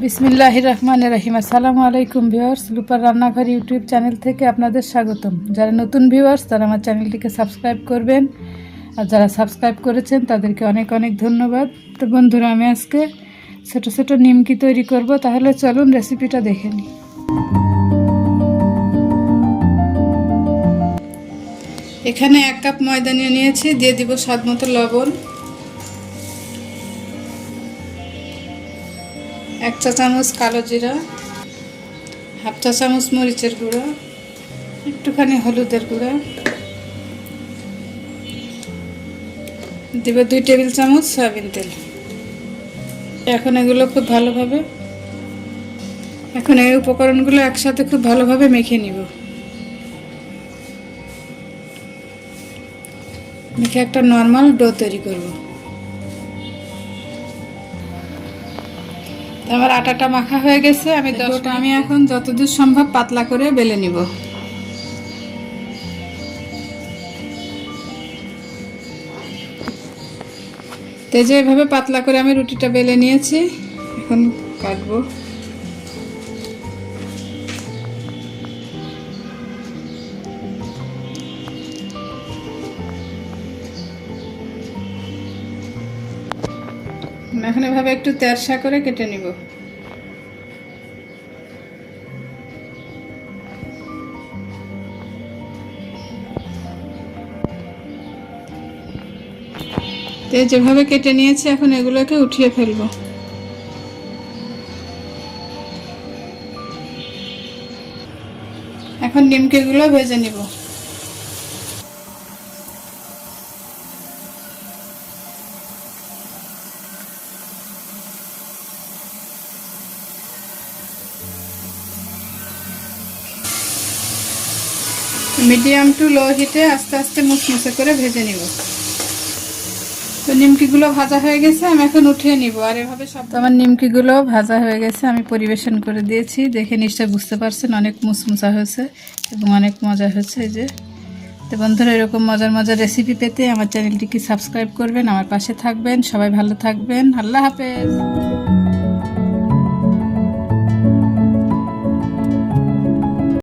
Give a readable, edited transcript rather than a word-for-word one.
বিসমিল্লাহির রহমানির রহিম। আসসালামু আলাইকুম ভিউয়ার্স, রূপার রান্নাঘর ইউটিউব চ্যানেল থেকে আপনাদের স্বাগতম। যারা নতুন ভিউয়ার্স তারা আমার চ্যানেলটিকে সাবস্ক্রাইব করবেন, আর যারা সাবস্ক্রাইব করেছেন তাদেরকে অনেক অনেক ধন্যবাদ। তো বন্ধুরা, আমি আজকে ছোটো ছোটো নিমকি তৈরি করব, তাহলে চলুন রেসিপিটা দেখে নিই। এখানে 1 কাপ ময়দা নিয়ে নিয়েছি, দিয়ে দিব স্বাদ মতো লবণ, 1 চা চামচ কালো জিরা, 1/2 চা চামচ মরিচের গুঁড়ো, একটুখানি হলুদের গুঁড়া, দেব 2 টেবিল চামচ সয়াবিন তেল। এখন এগুলো খুব ভালোভাবে এই উপকরণগুলো একসাথে খুব ভালোভাবে মেখে নিব। মেখে একটা নর্মাল ডো তৈরি করব। আমার আটাটা মাখা হয়ে গেছে, আমি এখন যতদূর সম্ভব পাতলা করে বেলে নিব। তো যে এভাবে পাতলা করে আমি রুটিটা বেলে নিয়েছি, এখন কাটবো। এখন এভাবে একটু তেরসা করে কেটে নিব। যেভাবে কেটে নিয়েছি, এখন এগুলোকে উঠিয়ে ফেলবো। এখন নিমকিগুলো ভেজে নিব। মিডিয়াম টু লো হিটে আস্তে আস্তে মুচমুচে করে ভেজে নিব। তো নিমকিগুলো ভাজা হয়ে গেছে, আমি এখন উঠিয়ে নিব। আর এভাবে সব আমার নিমকিগুলো ভাজা হয়ে গেছে, আমি পরিবেশন করে দিয়েছি। দেখে নিশ্চয় বুঝতে পারছেন অনেক মুচমুচা হয়েছে এবং অনেক মজা হয়েছে। এই যে, তো বন্ধুরা, এরকম মজার মজার রেসিপি পেতে আমার চ্যানেলটিকে সাবস্ক্রাইব করবেন, আমার পাশে থাকবেন। সবাই ভালো থাকবেন। আল্লাহ হাফেজ।